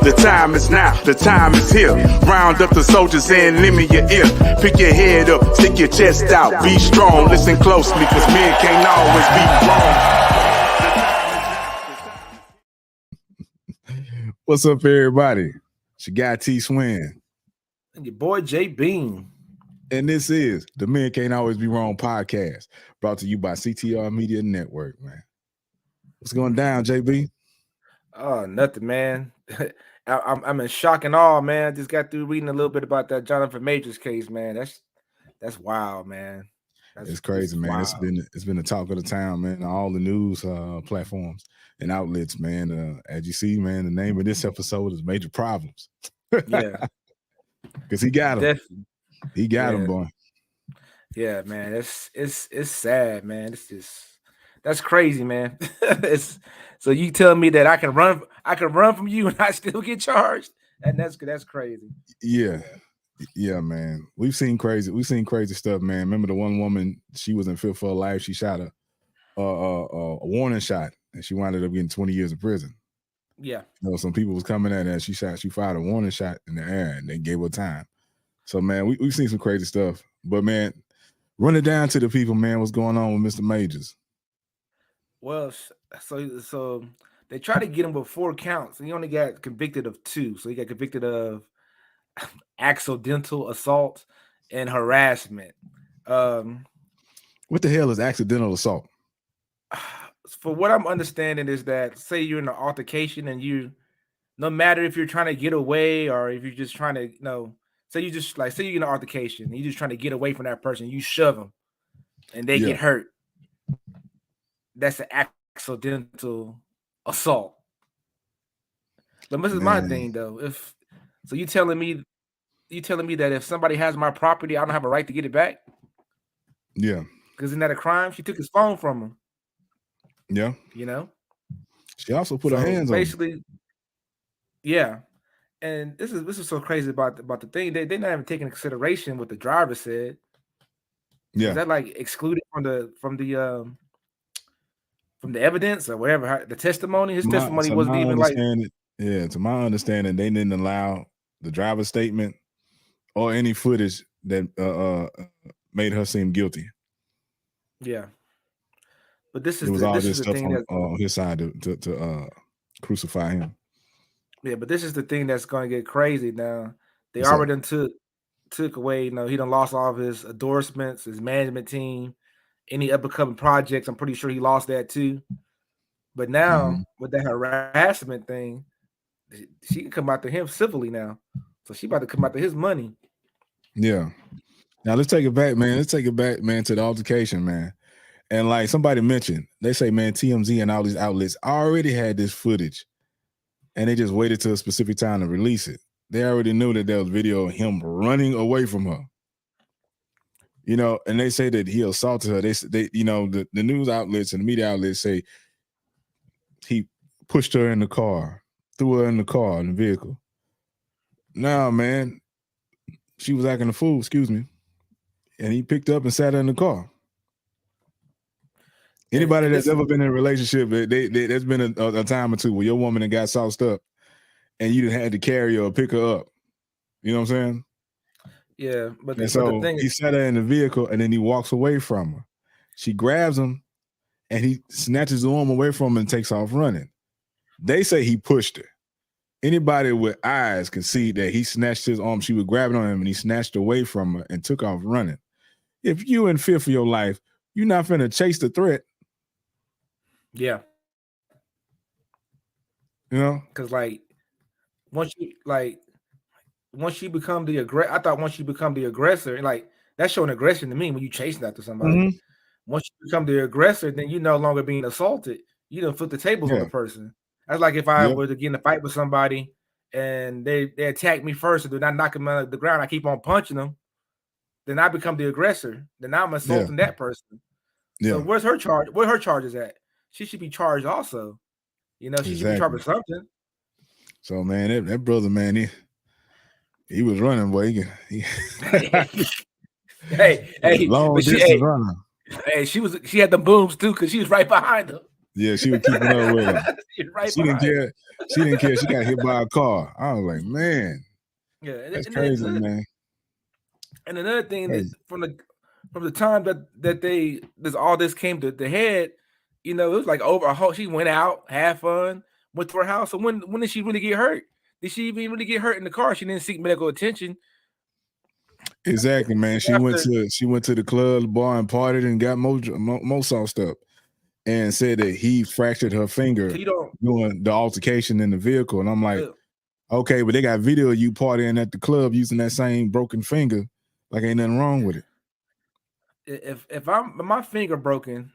The time is now, the time is here. Round up the soldiers and lend me your ear. Pick your head up, stick your chest out, be strong. Listen closely, cause men can't always be wrong. What's up, everybody? It's your guy T-Swin. And your boy J Bean. And this is the Men Can't Always Be Wrong podcast, brought to you by CTR Media Network, man. What's going down, JB? Oh, nothing, man. I'm in shock and awe, man. I just got through reading a little bit about that Jonathan Majors case, man. That's wild, man. It's crazy, man. Wild. It's been the talk of the town, man. All the news platforms and outlets, man. As you see, man, the name of this episode is Major Problems. Yeah, because he got him. Definitely. He got him, boy. Yeah, man. It's sad, man. That's crazy, man. So you tell me that I can run from you and I still get charged? And that's crazy. Yeah, man. We've seen crazy stuff, man. Remember the one woman, she was in fear for her life. She shot a warning shot, and she wound up getting 20 years in prison. Yeah. You know, some people was coming at her, and she fired a warning shot in the air, and they gave her time. So, man, we've seen some crazy stuff. But, man, run it down to the people, man. What's going on with Mr. Majors? Well, so they tried to get him with 4 counts. He only got convicted of 2. So he got convicted of accidental assault and harassment. What the hell is accidental assault? For what I'm understanding is that, say you're in an altercation and no matter if you're trying to get away or if you're just trying to, say you're in an altercation and you're just trying to get away from that person, you shove them and they get hurt. That's an accidental assault. But this is my thing, though. You telling me that if somebody has my property, I don't have a right to get it back? Yeah. Because isn't that a crime? She took his phone from him. Yeah. She also put her hands on him. Basically, yeah. And this is so crazy about the thing. They're not even taking into consideration what the driver said. Yeah. Is that like excluded from the evidence or whatever, the testimony? His testimony wasn't even like. Yeah, to my understanding, they didn't allow the driver's statement or any footage that made her seem guilty. Yeah, but this is the thing on his side to crucify him. Yeah, but this is the thing that's going to get crazy now. They already took away. He done lost all of his endorsements, his management team. Any up-and-coming projects, I'm pretty sure he lost that too. But now with that harassment thing, she can come after him civilly now. So she about to come after his money. Yeah. Now let's take it back, man. To the altercation, man. And like somebody mentioned, they say, man, TMZ and all these outlets already had this footage, and they just waited till a specific time to release it. They already knew that there was video of him running away from her. And they say that he assaulted her. They the news outlets and the media outlets say he pushed her in the car, threw her in the vehicle. Now, man, she was acting a fool, excuse me, and he picked up and sat her in the car. Anybody that's ever been in a relationship, there's been a time or two where your woman got sauced up and you had to carry her or pick her up. You know what I'm saying? Yeah, but the thing is, he sat her in the vehicle and then he walks away from her. She grabs him and he snatches the arm away from her and takes off running. They say he pushed her. Anybody with eyes can see that he snatched his arm. She was grabbing on him and he snatched away from her and took off running. If you in fear for your life, you're not finna chase the threat. Yeah. Because once you become the aggressor, I thought once you become the aggressor, like that's showing aggression to me when you chasing after somebody. Mm-hmm. Once you become the aggressor, then you're no longer being assaulted. You don't flip the tables on the person. That's like if I were to get in a fight with somebody and they attack me first and then I knock them on the ground, I keep on punching them, then I become the aggressor. Then I'm assaulting that person. Yeah. So where's her charge? Where her charges at? She should be charged also. She should be charged with something. So man, that brother, man, he was running, boy. Hey, long distance runner. Hey, she had the booms too because she was right behind him. Yeah, she was keeping up with him. Right She didn't behind. care. She didn't care. She got hit by a car. I was like, man, Yeah, that's crazy, man. and another thing that Crazy. from the time that all this came to the head, it was like over a whole. She went out, had fun, went to her house. So when did she really get hurt? Did she even really get hurt in the car? She didn't seek medical attention. Exactly, man. She went to the club, the bar, and partied and got more sauced up, and said that he fractured her finger doing the altercation in the vehicle. And I'm like, okay, but they got video of you partying at the club using that same broken finger. Like ain't nothing wrong with it. If my finger broken,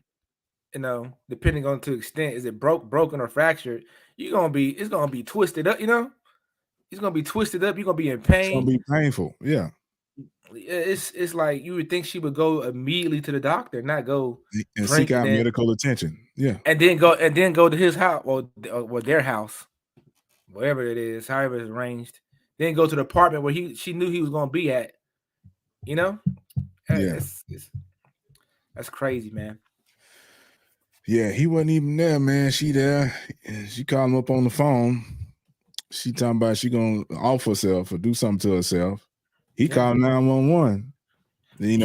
depending on to extent, is it broken or fractured, it's gonna be twisted up, it's gonna be twisted up, you're gonna be in pain. It's gonna be painful, yeah. It's like you would think she would go immediately to the doctor, not go and seek out medical attention. Yeah. And then go to his house or their house, wherever it is, however it's arranged. Then go to the apartment where she knew he was gonna be at. Yeah. That's crazy, man. Yeah, he wasn't even there, man. She there. She called him up on the phone. She talking about she gonna off herself or do something to herself. He called 911. They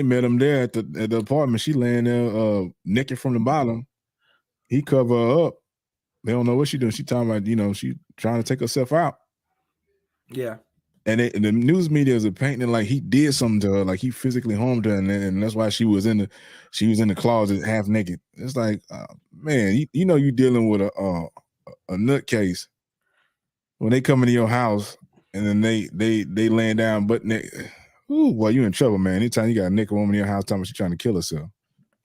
met him there at the apartment. She laying there naked from the bottom. He cover her up. They don't know what she doing. She talking about, she trying to take herself out. Yeah. And the news media is painting it like he did something to her, like he physically harmed her, and that's why she was in the closet half naked. It's like, man, you're dealing with a nutcase when they come into your house and then they laying down butt naked. Ooh, well, you in trouble, man. Anytime you got a naked woman in your house, talking about she trying to kill herself.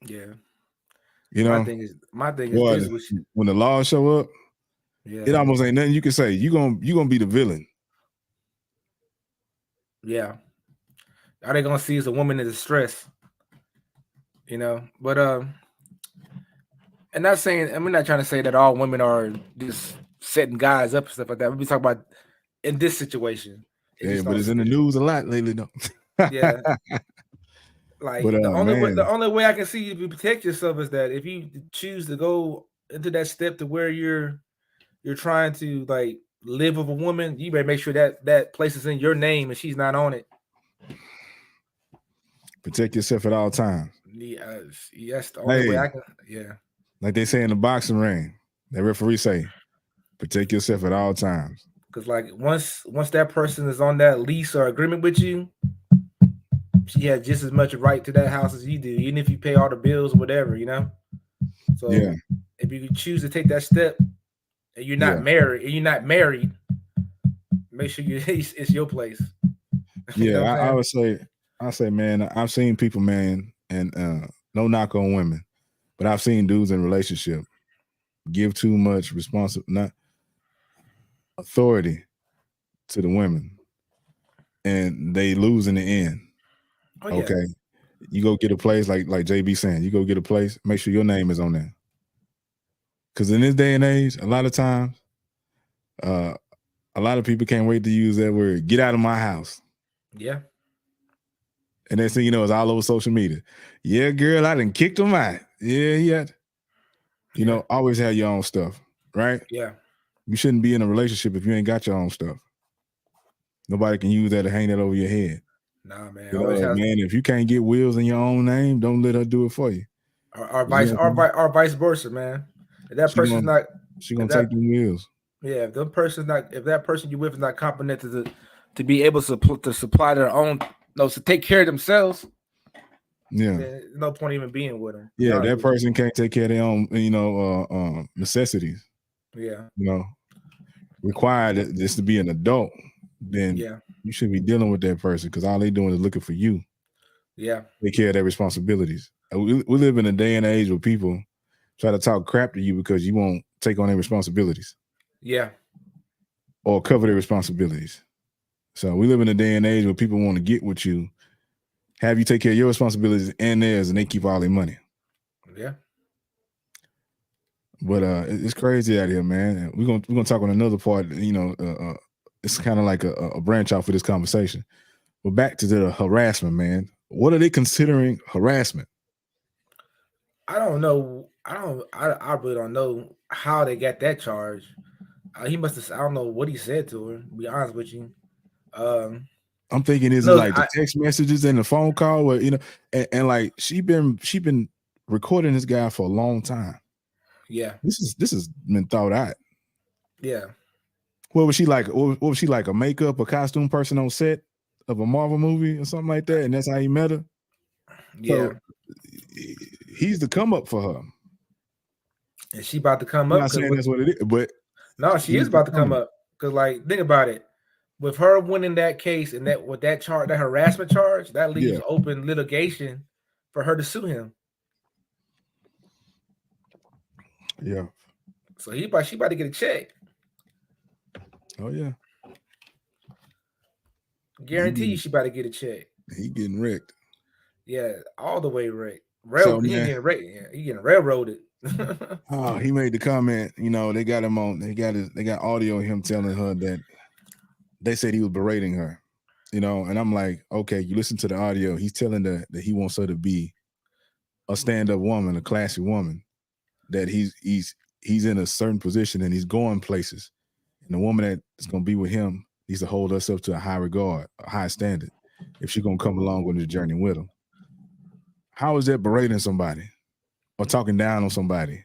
Yeah. My thing is when the laws show up, it almost ain't nothing you can say. You gonna be the villain. Yeah. Are they gonna see as a woman in distress? But and not saying, I'm not trying to say that all women are just setting guys up and stuff like that. We talk about in this situation. But it's in the news a lot lately, though. Yeah. Like the only way I can see you protect yourself is that if you choose to go into that step to where you're trying to like live with a woman, you better make sure that place is in your name and she's not on it. Protect yourself at all times. Yeah, that's the only way I can. Yeah. Like they say in the boxing ring, the referee say, protect yourself at all times. Because like once that person is on that lease or agreement with you, she has just as much right to that house as you do, even if you pay all the bills or whatever, So if you choose to take that step and you're not married, make sure it's your place. Yeah, I say, man, I've seen people, man, and no knock on women, but I've seen dudes in relationship give too much authority to the women, and they lose in the end. Oh, yeah. Okay, you go get a place like JB saying, you go get a place, make sure your name is on there. Because in this day and age, a lot of times, a lot of people can't wait to use that word, get out of my house. Yeah. And next thing you know, it's all over social media. Yeah, girl, I done kicked him out. Yeah. You know, always have your own stuff, right? Yeah. You shouldn't be in a relationship if you ain't got your own stuff. Nobody can use that to hang that over your head. Nah, man. Man, if you can't get wheels in your own name, don't let her do it for you. Or vice versa, man. If that person's not, she gonna take the wheels. Yeah, if that person you're with is not competent to be able to supply their own, to take care of themselves. Yeah, there's no point even being with them. Yeah, that person can't take care of their own, necessities. Yeah, required just to be an adult. Then you should be dealing with that person because all they doing is looking for you. Yeah, take care of their responsibilities. We live in a day and age where people try to talk crap to you because you won't take on their responsibilities. Yeah, or cover their responsibilities. So we live in a day and age where people want to get with you, have you take care of your responsibilities and theirs, and they keep all their money. Yeah. But it's crazy out here, man. We're gonna talk on another part. It's kind of like a branch off of this conversation. But back to the harassment, man. What are they considering harassment? I don't know. I really don't know how they got that charge. He must have. I don't know what he said to her. To be honest with you. I'm thinking, is it No, like the text messages and the phone call, where and like she been recording this guy for a long time. Yeah. This has been thought out. Yeah. What was she like? What was she like? A makeup, a costume person on set of a Marvel movie or something like that? And that's how he met her. Yeah. So he's the come up for her. And she about to come I'm up. not saying that's what it is, but no, she is about to come up. Because, like, think about it. With her winning that case and that with that charge, that harassment charge, that leaves open litigation for her to sue him. Yeah. So she about to get a check. Oh yeah. Guarantee you she about to get a check. He getting wrecked. Yeah, all the way wrecked. He getting wrecked. Yeah, he getting railroaded. Oh, he made the comment. They got him on. They got audio of him telling her that they said he was berating her. And I'm like, okay, you listen to the audio. He's telling her that he wants her to be a stand-up woman, a classy woman. That he's in a certain position and he's going places. And the woman that is going to be with him needs to hold herself to a high regard, a high standard, if she's going to come along with the journey with him. How is that berating somebody or talking down on somebody?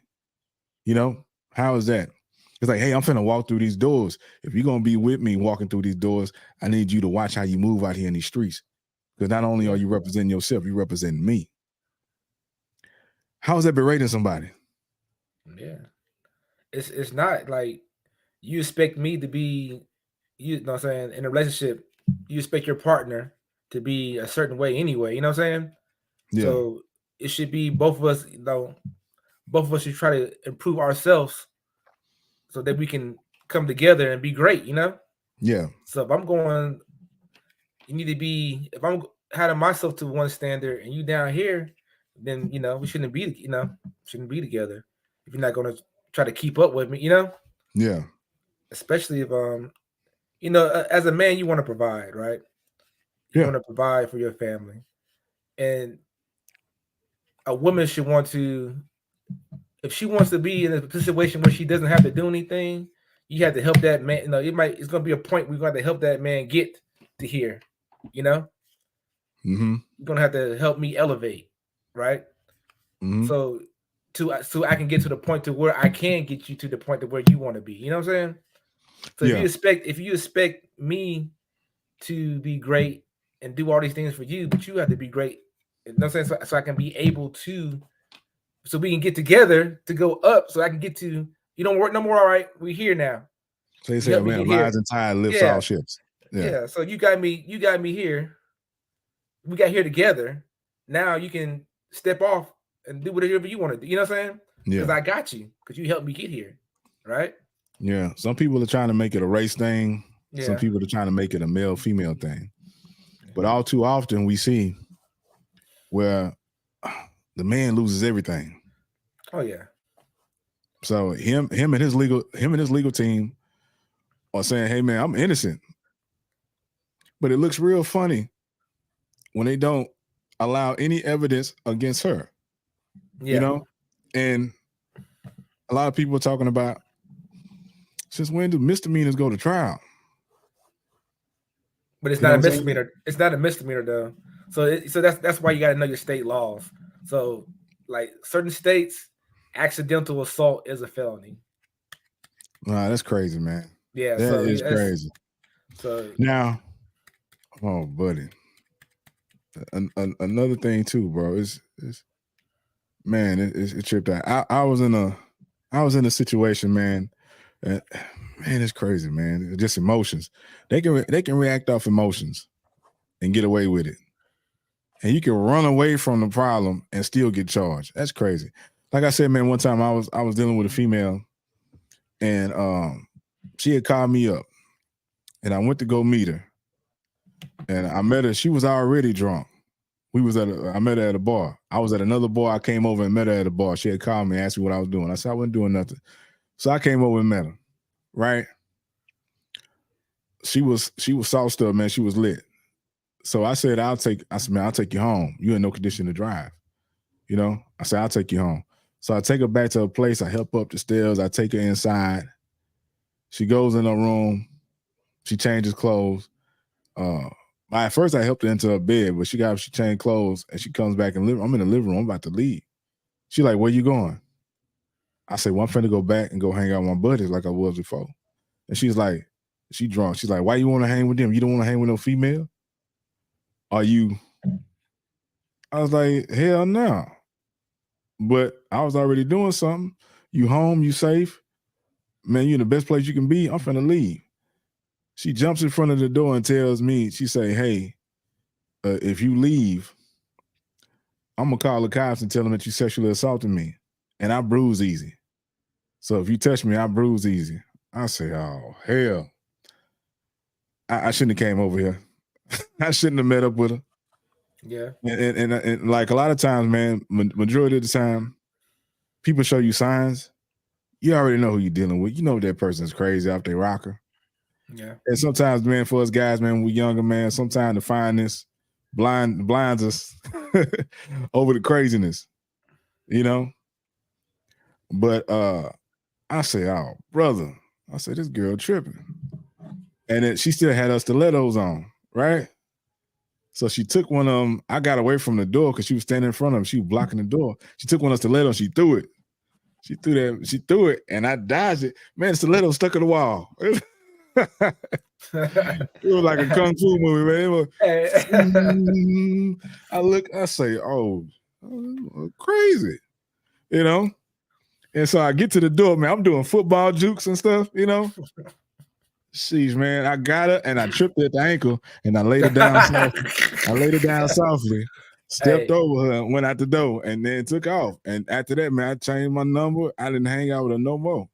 How is that? It's like, hey, I'm finna walk through these doors. If you're going to be with me walking through these doors, I need you to watch how you move out here in these streets. Because not only are you representing yourself, you representing me. How is that berating somebody? Yeah. It's not like you expect me to be, you know what I'm saying, in a relationship, you expect your partner to be a certain way anyway, you know what I'm saying? Yeah. So it should be both of us, both of us should try to improve ourselves so that we can come together and be great, Yeah. So if I'm going, you need to be, if I'm having myself to one standard and you down here, then, we shouldn't be together. If you're not going to try to keep up with me, Yeah. Especially if, as a man, you want to provide, right? You want to provide for your family. And a woman should want to, if she wants to be in a situation where she doesn't have to do anything, you have to help that man. It's going to be a point where you got to help that man get to here, Mm-hmm. You're going to have to help me elevate, right? Mm-hmm. So I can get to the point to where I can get you to the point to where you want to be. You know what I'm saying? So if you expect me to be great and do all these things for you, but you have to be great. You know what I'm saying? So I can be able to, so we can get together to go up. So I can get to, you don't work no more. All right, we're here now. So they say, man, rising tide lifts all ships. Yeah. So you got me here. We got here together. Now you can step off and do whatever you want to do. You know what I'm saying? Because I got you. Because you helped me get here. Right? Yeah. Some people are trying to make it a race thing. Yeah. Some people are trying to make it a male-female thing. But all too often we see where the man loses everything. Oh yeah. So him and his legal team are saying, hey man, I'm innocent. But it looks real funny when they don't allow any evidence against her. Yeah. And a lot of people are talking about, since when do misdemeanors go to trial? But it's not a misdemeanor. It's not a misdemeanor though. So that's why you got to know your state laws. So like certain states, accidental assault is a felony. Wow, that's crazy, man. Yeah, that is crazy. So now, oh buddy, another thing too, bro. It's man, it tripped out. I was in a situation, man. Man, it's crazy, man. It's just emotions. They can react off emotions and get away with it. And you can run away from the problem and still get charged. That's crazy. Like I said, man, one time I was dealing with a female, and she had called me up, and I went to go meet her, and I met her. She was already drunk. I met her at a bar. I was at another bar. I came over and met her at a bar. She had called me and asked me what I was doing. I said I wasn't doing nothing. So I came over and met her. Right? She was sauced up, man. She was lit. So I said, I'll take you home. You in no condition to drive. I said, I'll take you home. So I take her back to her place. I help her up the stairs. I take her inside. She goes in her room. She changes clothes. At first I helped her into her bed, but she changed clothes and she comes back and I'm in the living room. I'm about to leave. She like, where you going? I say, well, I'm finna go back and go hang out with my buddies like I was before. And she's like, she drunk. She's like, why you want to hang with them? You don't want to hang with no female? Are you? I was like, hell no. But I was already doing something. You home, you safe. Man, you in the best place you can be. I'm finna leave. She jumps in front of the door and tells me, she say, hey, if you leave, I'm going to call the cops and tell them that you sexually assaulted me. And I bruise easy. So if you touch me, I bruise easy. I say, oh, hell. I shouldn't have came over here. I shouldn't have met up with her. Yeah. And like a lot of times, man, majority of the time, people show you signs. You already know who you're dealing with. You know that person's crazy out there rocker. Yeah. And sometimes, man, for us guys, man, we're younger, man, sometimes the fineness blinds us over the craziness, you know? But I say, oh, brother, I said, this girl tripping. And then she still had her stilettos on, right? So she took one of them. I got away from the door because she was standing in front of him. She was blocking the door. She took one of the stilettos. She threw it. She threw it, and I dodged it. Man, the stiletto stuck in the wall. It was like a kung fu movie, man. I say, oh, crazy, you know? And so I get to the door, man. I'm doing football jukes and stuff, you know? Sheesh, man, I got her and I tripped her at the ankle and I laid her down softly. Stepped over her and went out the door and then took off. And after that, man, I changed my number. I didn't hang out with her no more.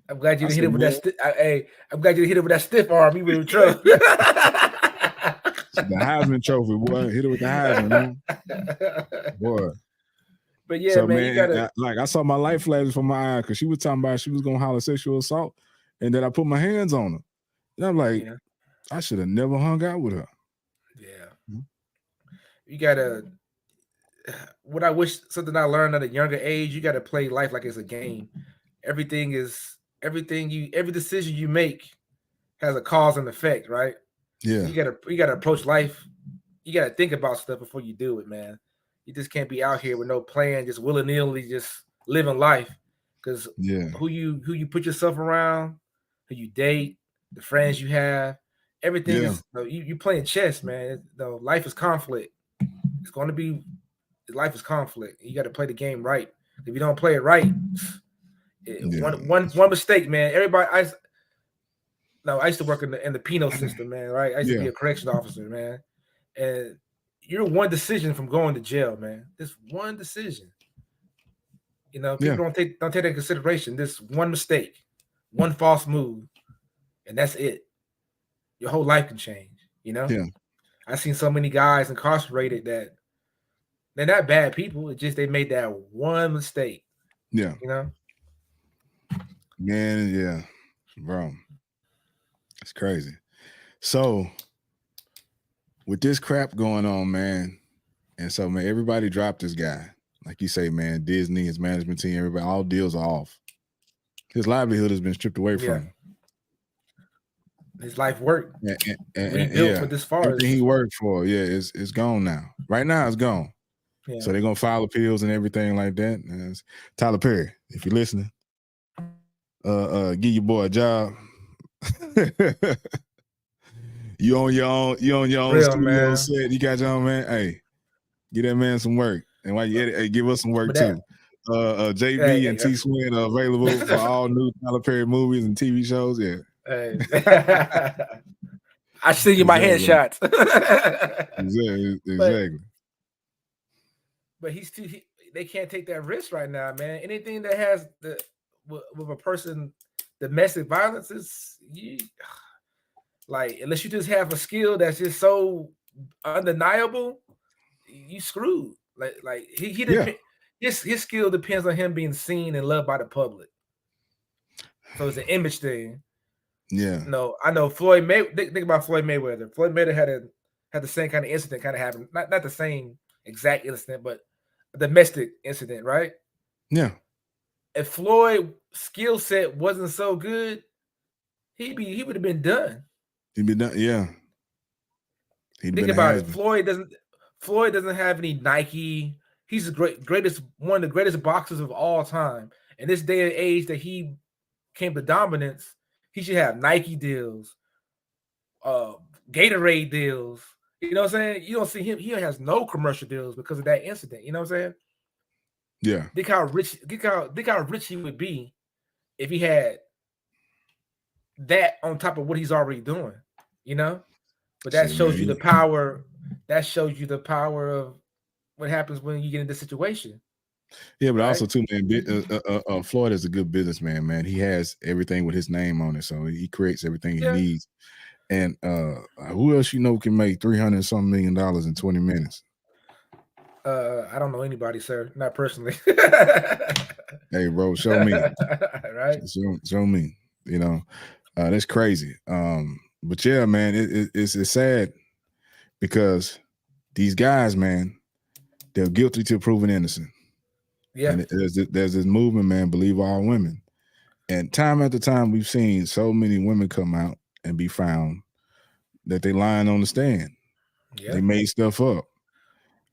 I'm glad you didn't hit it with that. I'm glad you didn't hit it with that stiff arm. You were in trouble. The Heisman Trophy, boy. Hit it with the Heisman, man. Boy. But yeah, so, man, you gotta I saw my light flashes from my eye because she was talking about she was gonna holler sexual assault, and then I put my hands on her. And I'm like, I should have never hung out with her. Yeah. You gotta. What I wish something I learned at a younger age, you gotta play life like it's a game. Every decision you make has a cause and effect, right? Yeah. So you gotta approach life. You gotta think about stuff before you do it, man. You just can't be out here with no plan, just willy-nilly, just living life. Because who you put yourself around, who you date, the friends you have, everything is you playing chess, man. Life is conflict. It's going to be life is conflict. You got to play the game right. If you don't play it right, one mistake, man. Everybody, I used to work in the penal system, man. Right? I used to be a correction officer, man. And you're one decision from going to jail, man. This one decision. You know, people don't take that into consideration. This one mistake, one false move, and that's it. Your whole life can change. You know. Yeah. I've seen so many guys incarcerated that they're not bad people. It's just they made that one mistake. Yeah. You know. Man, yeah, bro, it's crazy. So with this crap going on, man, and so man, everybody dropped this guy. Like you say, man, Disney, his management team, everybody, all deals are off. His livelihood has been stripped away from him. His life work and for this far. Everything he worked for, it's gone now. Right now, it's gone. Yeah. So they're gonna file appeals and everything like that. And Tyler Perry, if you're listening, give your boy a job. You on your own Real, studio man. set. You got your own man. Hey, give that man some work. And while you edit, give us some work too. JB and T-Swin are available for all new Tyler Perry movies and TV shows. Yeah. Hey. I see you my headshots. Exactly. But they can't take that risk right now, man. Anything that has with a person domestic violence is unless you just have a skill that's just so undeniable, you screwed. His skill depends on him being seen and loved by the public. So it's an image thing. Yeah. No, I know Floyd Mayweather. Think about Floyd Mayweather. Floyd Mayweather had the same kind of incident kind of happen. Not the same exact incident, but a domestic incident, right? Yeah. if Floyd's skill set wasn't so good, he would have been done. He'd be done. Yeah. Think about it. Floyd doesn't have any Nike. He's the one of the greatest boxers of all time. In this day and age that he came to dominance, he should have Nike deals, Gatorade deals. You know what I'm saying? You don't see him. He has no commercial deals because of that incident. You know what I'm saying? Yeah. Think how rich he would be if he had that on top of what he's already doing. You know? But that shows you the power. That shows you the power of what happens when you get in this situation. Yeah, but also too, man. Floyd is a good businessman, man. He has everything with his name on it, so he creates everything he needs. And who else can make $300-something million in 20 minutes? I don't know anybody, sir. Not personally. Hey, bro, show me. Right? Show me. That's crazy. But yeah, man, it's sad because these guys, man, they're guilty till proven innocent. Yeah. And there's this movement, man, believe all women. And time after time, we've seen so many women come out and be found that they lying on the stand. Yeah. They made stuff up.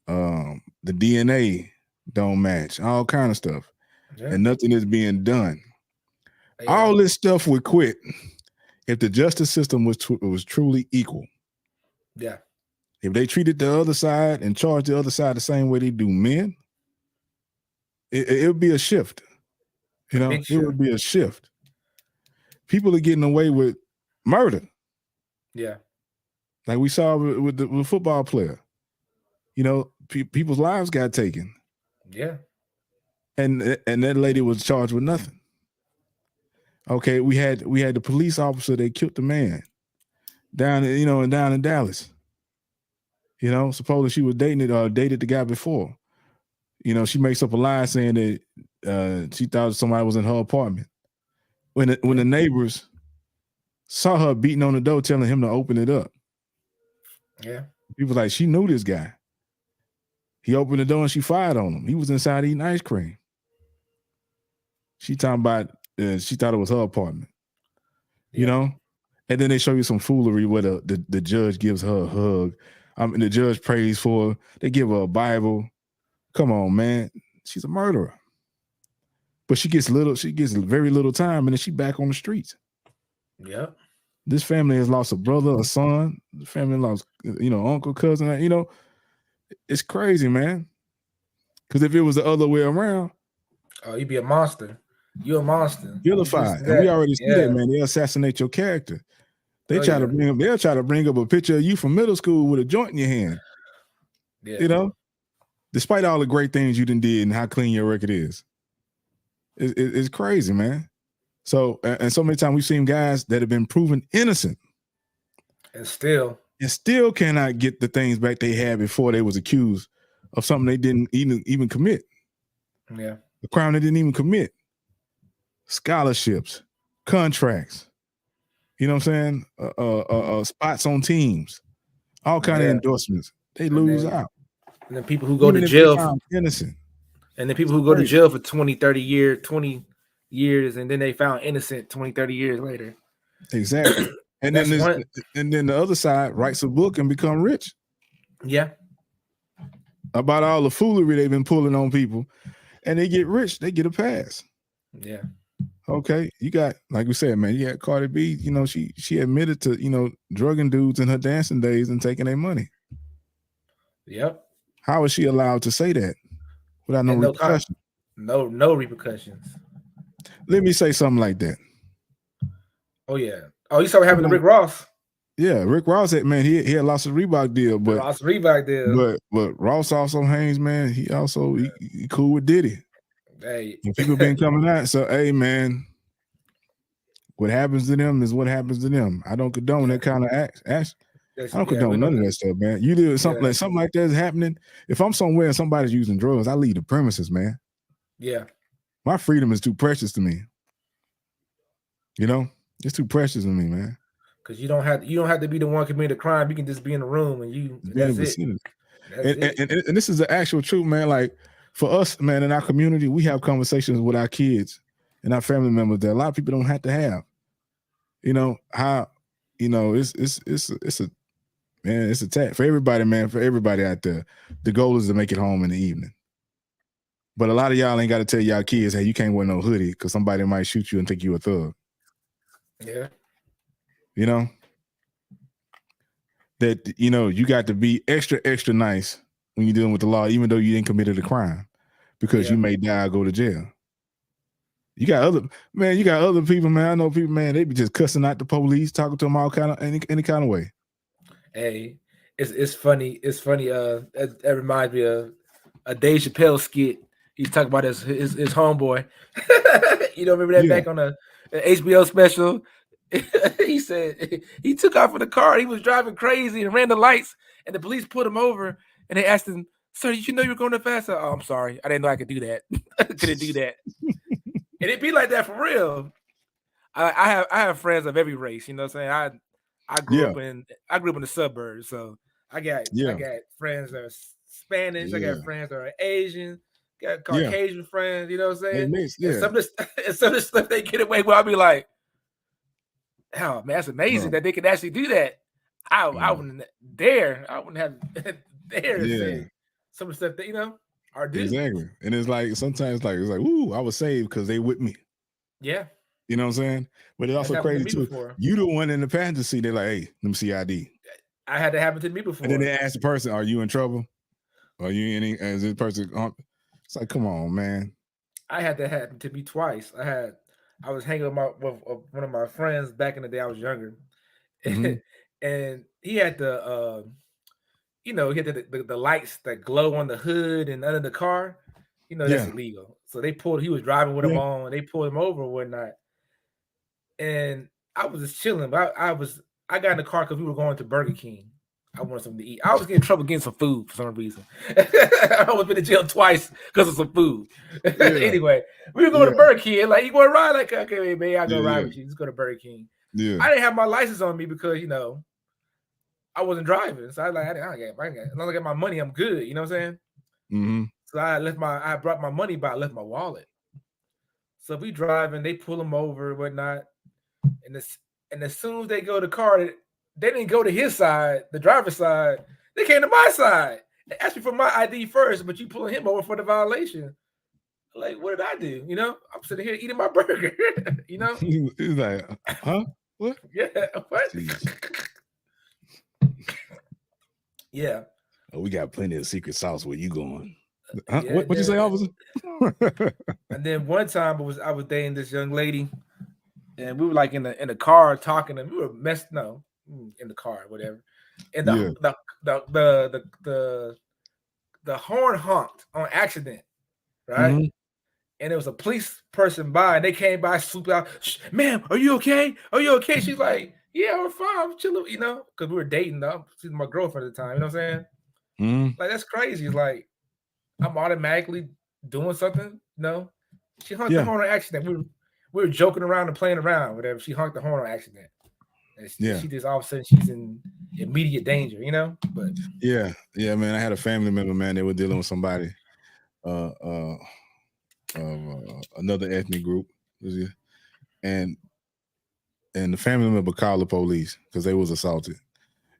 The DNA don't match, all kind of stuff. Yeah. And nothing is being done. Yeah. All this stuff would quit if the justice system was truly equal. Yeah. If they treated the other side and charged the other side the same way they do men, it would be a shift. It would be a shift. People are getting away with murder. Yeah. Like we saw with the football player. People's lives got taken. Yeah. And that lady was charged with nothing. Okay, we had the police officer that killed the man down in Dallas. Supposedly she was dated the guy before. She makes up a lie saying that she thought somebody was in her apartment. When the neighbors saw her beating on the door, telling him to open it up. Yeah. People like, she knew this guy. He opened the door and she fired on him. He was inside eating ice cream. She talking about she thought it was her apartment. And then they show you some foolery where the judge gives her a hug. The judge prays for her. They give her a Bible. Come on, man. She's a murderer. But she gets very little time, and then she back on the streets. Yeah. This family has lost a brother, a son. The family lost, uncle, cousin. It's crazy, man. Because if it was the other way around, you'd be a monster. You're a monster. Vilified. And we already see that, man. They assassinate your character. They'll try to bring up a picture of you from middle school with a joint in your hand. Yeah. Despite all the great things you done did and how clean your record is. It's crazy, man. So, and so many times we've seen guys that have been proven innocent. And still cannot get the things back they had before they was accused of something they didn't even commit. Yeah. The crime they didn't even commit. Scholarships, contracts, you know what I'm saying? Spots on teams, all kind of endorsements. They lose out. And then people who go to jail innocent. And then people who go to jail for 20 years, and then they found innocent 20, 30 years later. Exactly. And then the other side writes a book and become rich. Yeah. About all the foolery they've been pulling on people. And they get rich, they get a pass. Yeah. Okay. You got, like we said, man, you got Cardi B, she admitted to, drugging dudes in her dancing days and taking their money. Yep. How is she allowed to say that without no repercussions? No repercussions. Let me say something like that. Oh yeah. Oh, you saw what happened to Rick Ross? Yeah, Rick Ross had, man, he had lost a Reebok deal, but But Ross also hangs, man. He also he cool with Diddy. Hey, and people been coming out. So hey, man, what happens to them is what happens to them. I don't condone that kind of action. I don't condone none of that stuff, man. You do something like that is happening. If I'm somewhere and somebody's using drugs, I leave the premises, man. Yeah. My freedom is too precious to me. It's too precious to me, man. Because you don't have to be the one committing the crime. You can just be in the room and that's it. And this is the actual truth, man. Like for us, man, in our community, we have conversations with our kids and our family members that a lot of people don't have to have. You know how, you know, it's a man, it's a task for everybody, man. For everybody out there, the goal is to make it home in the evening. But a lot of y'all ain't got to tell y'all kids, hey, you can't wear no hoodie because somebody might shoot you and think you a thug. Yeah. You know? That, you know, you got to be extra, extra nice when you're dealing with the law, even though you didn't committed a crime, because you may die or go to jail. You got other people, man. I know people, man, they be just cussing out the police, talking to them all kind of any kind of way. Hey, it's funny. It's funny. It reminds me of a Dave Chappelle skit. He's talking about his homeboy. You know, remember that back on the HBO special? He said he took off in the car. He was driving crazy and ran the lights, and the police put him over. And they asked him, "Sir, did you know you were going too fast?" Oh, I'm sorry, I didn't know I could do that. I couldn't do that. And it be like that for real. I have friends of every race. You know what I'm saying? I grew up in the suburbs, so I got friends that are Spanish. I got friends that are Asian. Got Caucasian friends. You know what I'm saying? And some of the stuff they get away with, I'll be like, "Oh man, that's amazing that they could actually do that." I wouldn't dare. I wouldn't have dare to say some of the stuff that, you know, are do. Exactly. And it's like sometimes it's like, ooh, I was saved because they with me. Yeah. You know what I'm saying? But it's also crazy too. Before. You the one in the passenger seat. They're like, hey, let me see ID. I had that happen to me before. And then they ask the person, are you in trouble? Are you any? Is this person? It's like, come on, man. I had that happen to me twice. I was hanging with one of my friends back in the day. I was younger, and he had the he had the lights that glow on the hood and under the car. You know, that's illegal. So he was driving with him on, and they pulled him over or whatnot. And I was just chilling. But I got in the car because we were going to Burger King. I wanted something to eat. I was getting in trouble getting some food for some reason. I was been to jail twice because of some food. Anyway, we were going to Burger King. Like, you want to ride? Like, okay, man, I'll go ride with you. Let's go to Burger King. Yeah. I didn't have my license on me because, you know, I wasn't driving. So I was like, as long as I got my money, I'm good. You know what I'm saying? So I brought my money, but I left my wallet. So we driving, they pull him over and whatnot. And as soon as they go to the car, they didn't go to his side, the driver's side. They came to my side. They asked me for my ID first, but you pulling him over for the violation. Like, what did I do? You know, I'm sitting here eating my burger. You know, he's like, huh? What? Yeah, what? Yeah. Oh, we got plenty of secret sauce. Where you going? Huh? Yeah, what you say, officer? And then one time I was dating this young lady, and we were like in the car talking, and we were in the car, whatever. And the horn honked on accident, right? And there was a police person by, and they came by, swooped out. Ma'am, are you okay? Are you okay? She's like, yeah, we're fine. I'm chilling, you know, because we were dating. She's my girlfriend at the time. You know what I'm saying? Like, that's crazy. It's like I'm automatically doing something. You know, she honked the horn on accident. We were joking around and playing around, whatever. She honked the horn on accident. And she just all of a sudden she's in immediate danger, you know. But yeah, man. I had a family member, man. They were dealing with somebody, another ethnic group, and the family member called the police because they was assaulted.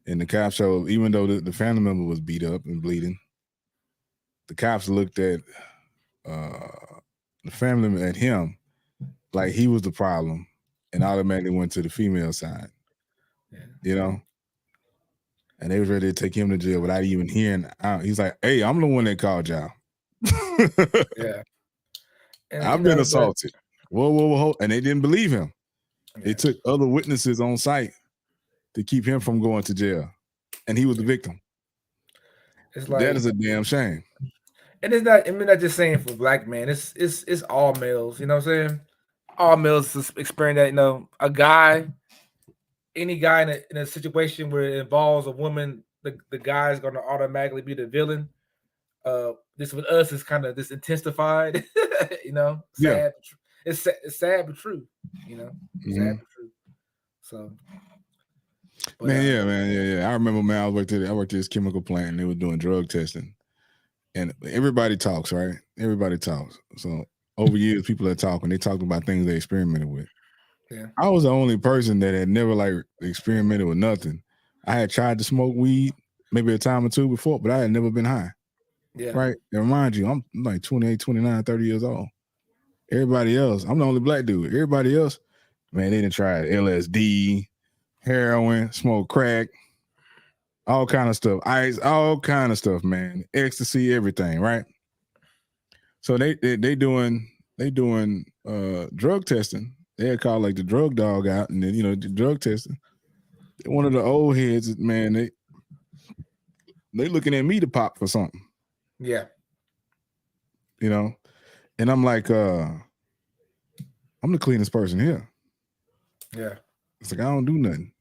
And the cops showed, even though the family member was beat up and bleeding, the cops looked at the family member, at him, like he was the problem, and automatically went to the female side. You know, and they was ready to take him to jail without even hearing out. He's like, "Hey, I'm the one that called y'all." Yeah, and, I've been assaulted. Whoa, and they didn't believe him. Yeah. They took other witnesses on site to keep him from going to jail, and he was the victim. It's like, that is a damn shame. And it's not. I mean, not just saying for black men. It's all males. You know what I'm saying? All males experience that. You know, any guy in a situation where it involves a woman, the guy is going to automatically be the villain. This with us is kind of this intensified. You know, sad. Yeah. It's sad but true. You know, sad but true. So, but, man. I remember, man. I worked at this chemical plant, and they were doing drug testing, and everybody talks, right? Everybody talks. So over years, people are talking. They talked about things they experimented with. Yeah. I was the only person that had never like experimented with nothing. I had tried to smoke weed maybe a time or two before, but I had never been high. Yeah. Right? And remind you, I'm like 28, 29, 30 years old. Everybody else, I'm the only black dude. Everybody else, man, they didn't try LSD, heroin, smoke crack, all kind of stuff, ice, all kind of stuff, man, ecstasy, everything, right? So they doing drug testing. They call like the drug dog out, and then the drug testing. One of the old heads, man, they looking at me to pop for something. Yeah. And I'm like, I'm the cleanest person here. Yeah. It's like I don't do nothing.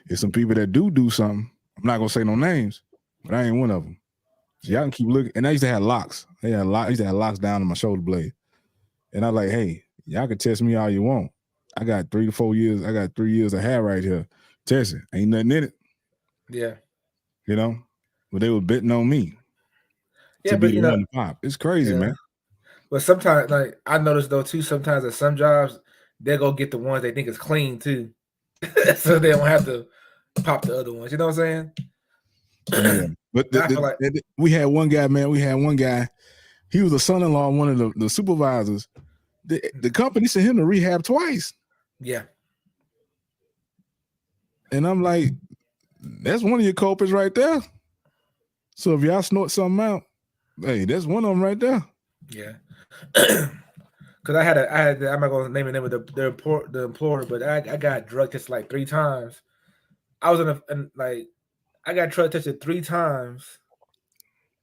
There's some people that do something. I'm not gonna say no names, but I ain't one of them. So y'all can keep looking. And I used to have locks. I used to have locks down on my shoulder blade. And I like, hey, y'all can test me all you want. I got 3 to 4 years. I got 3 years of hair right here. Test it. Ain't nothing in it. Yeah. But they were betting on me. Yeah, to but be the one to pop. It's crazy, man. But sometimes, like I noticed though too, sometimes at some jobs they go get the ones they think is clean too, so they don't have to pop the other ones. You know what I'm saying? Yeah. But we had one guy, man. He was a son-in-law of one of the supervisors. The company sent him to rehab twice. Yeah. And I'm like, that's one of your culprits right there. So if y'all snort something out, hey, that's one of them right there. Yeah. Because I had I'm not gonna name the name of the employer, but I got drug tested like 3 times. I was I got drug tested 3 times,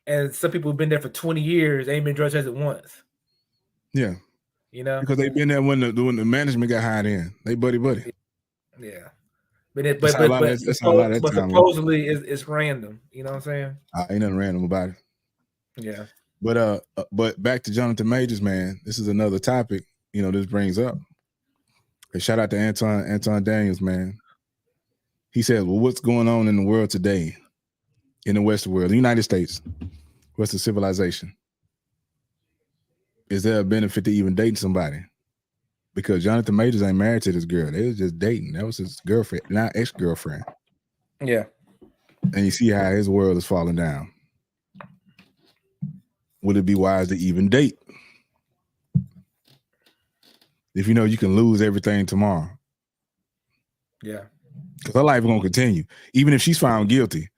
and some people have been there for 20 years. They ain't been drug tested once. Yeah, because they've been there when the management got hired in. They buddy. Yeah, but supposedly it's random. You know what I'm saying? Ain't nothing random about it. Yeah. But back to Jonathan Majors, man. This is another topic. This brings up. Hey, shout out to Anton Daniels, man. He said, "Well, what's going on in the world today, in the Western world, the United States, Western civilization? Is there a benefit to even dating somebody? Because Jonathan Majors ain't married to this girl. They was just dating. That was his girlfriend, not ex-girlfriend. Yeah. And you see how his world is falling down. Would it be wise to even date? If you can lose everything tomorrow." Yeah. Because her life is gonna continue. Even if she's found guilty,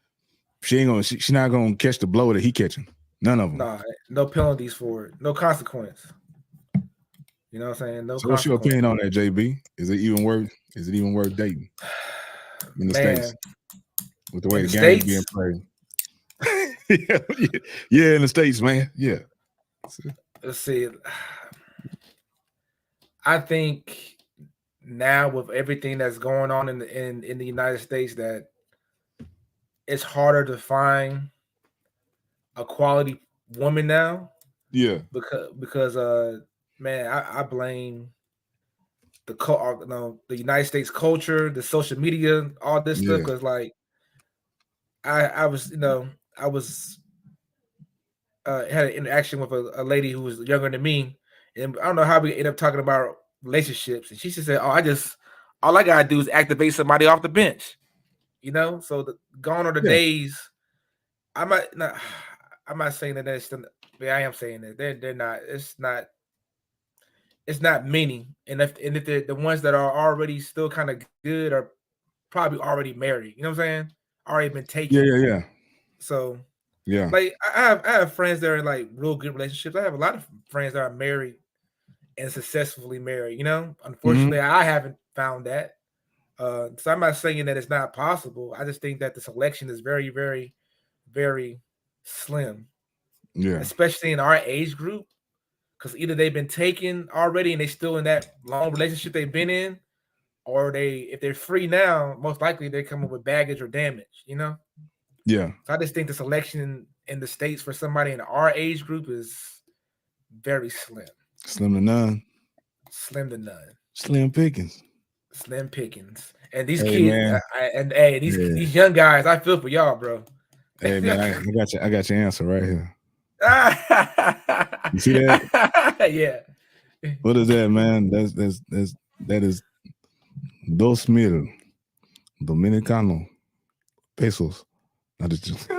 she's not gonna catch the blow that he catching. None of them. Nah, no penalties for it. No consequence. You know what I'm saying? No. So what's your opinion on that, JB? Is it even worth dating in the States with the way the game is being played? yeah, in the States, man. Yeah. Let's see. I think now with everything that's going on in the United States, that it's harder to find a quality woman now. Yeah. Because man, I blame the United States culture, the social media, all this stuff. Because like I was had an interaction with a lady who was younger than me, and I don't know how we ended up talking about relationships, and she just said, all I gotta do is activate somebody off the bench, so gone are the days. I'm not saying that that's I am saying that they're not. It's not many, and if the ones that are already still kind of good are probably already married. You know what I'm saying? Already been taken. Yeah. So yeah, like I have friends that are in like real good relationships. I have a lot of friends that are married and successfully married. Unfortunately, I haven't found that. So I'm not saying that it's not possible. I just think that the selection is very, very, very slim. Yeah, especially in our age group, because either they've been taken already and they still in that long relationship they've been in, or if they're free now, most likely they're coming with baggage or damage. Yeah. So I just think the selection in the States for somebody in our age group is very slim. Slim to none. Slim to none. Slim pickings. Slim pickings. And these kids, these young guys, I feel for y'all, bro. Hey man, I got your answer right here. You see that? Yeah. What is that, man? That is 2,000 Dominicano pesos. Not just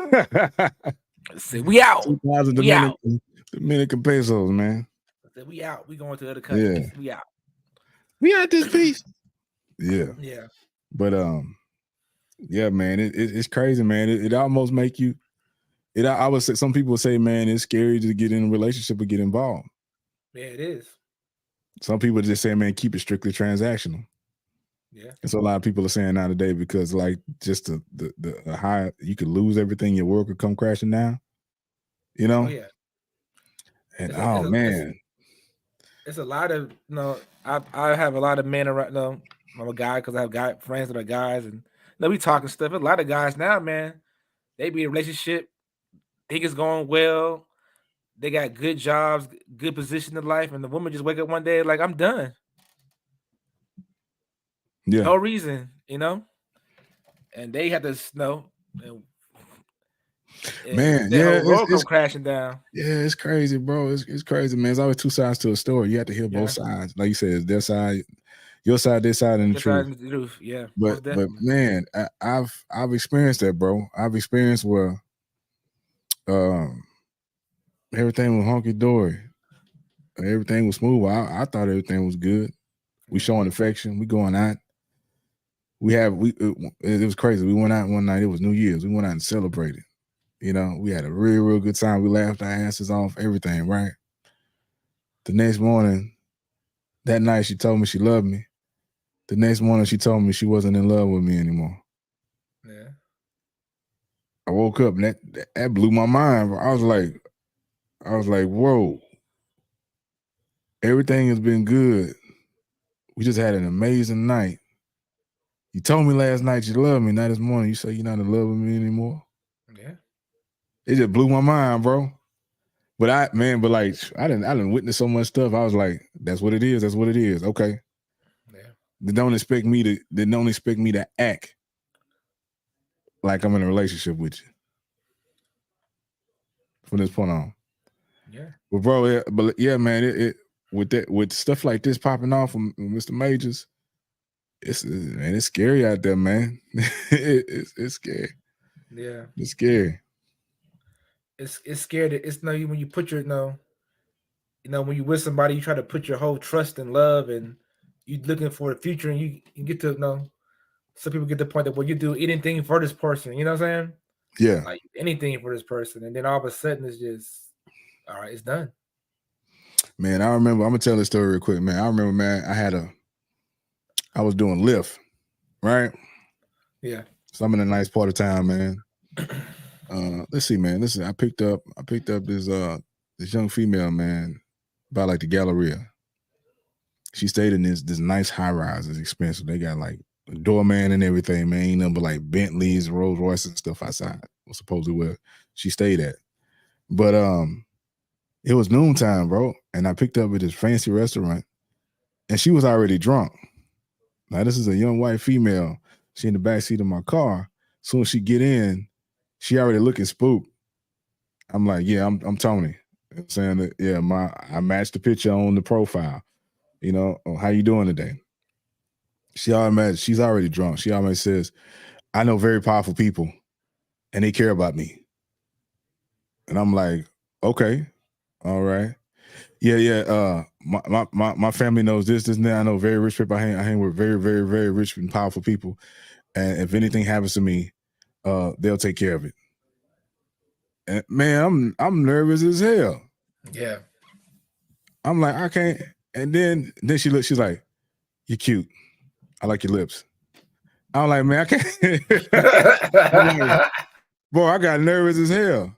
We out. 2,000 We out. Dominican pesos, man. We out. We going to other countries. Yeah. We out. We out this piece. Yeah. Yeah. But yeah, man, it's crazy, man. It almost make you. I would say some people say, man, it's scary to get in a relationship or get involved. Yeah, it is. Some people just say, man, keep it strictly transactional. Yeah. And so a lot of people are saying now today because like just the high, you could lose everything, your world could come crashing down. You know? Oh yeah. And man. It's a lot of I have a lot of men around. I'm a guy because I have friends that are guys, and we talking stuff. A lot of guys now, man, they be in a relationship, think it's going well, they got good jobs, good position in life, and the woman just wake up one day like, I'm done. Yeah. No reason, and they had to man, yeah, world come crashing down. Yeah, it's crazy, bro. It's crazy, man. There's always two sides to a story. You have to hear both sides. Like you said, it's their side, your side, their side, and the truth. Yeah. But man, I've experienced that, bro. I've experienced where everything was hunky dory. Everything was smooth. I thought everything was good. We showing affection. We going out. It was crazy. We went out one night. It was New Year's. We went out and celebrated. We had a real, real good time. We laughed our asses off, everything, right? The next morning, that night, she told me she loved me. The next morning, she told me she wasn't in love with me anymore. Yeah. I woke up and that blew my mind. I was like, whoa. Everything has been good. We just had an amazing night. You told me last night you love me. Now this morning you say you're not in love with me anymore. Yeah. It just blew my mind, bro. But I didn't witness so much stuff. I was like, that's what it is. That's what it is. Okay. Yeah. They don't expect me to act like I'm in a relationship with you from this point on. Yeah. Well, bro, man, with stuff like this popping off from Mr. Majors, it's scary out there, man. It's scary. Yeah. It's scary. It's scary. It's when you put your when you with somebody, you try to put your whole trust and love, and you looking for a future, and you get to some people get to the point that you do anything for this person. You know what I'm saying? Yeah. Like anything for this person, and then all of a sudden it's just all right. It's done. Man, I remember. I'm gonna tell this story real quick, man. I remember, man. I was doing Lyft, right? Yeah. So I'm in a nice part of town, man. Let's see, man. Listen, I picked up this young female, man, by like the Galleria. She stayed in this nice high rise. It's expensive. They got like a doorman and everything, man. Ain't nothing but like Bentleys, Rolls Royces and stuff outside. Was supposedly where she stayed at. But it was noontime, bro. And I picked up at this fancy restaurant, and she was already drunk. Now, this is a young white female. She in the back seat of my car. Soon as she get in, she already looking spooked. I'm like, yeah, I'm Tony. I'm saying that, yeah, I matched the picture on the profile. How you doing today? She's already drunk. She always says, I know very powerful people, and they care about me. And I'm like, okay, all right. Yeah. My family knows this and that. I know very rich people. I hang with very, very, very rich and powerful people. And if anything happens to me, they'll take care of it. And man, I'm nervous as hell. Yeah. I'm like, I can't. And then she's like, you're cute. I like your lips. I'm like, man, I can't. Bro, I got nervous as hell.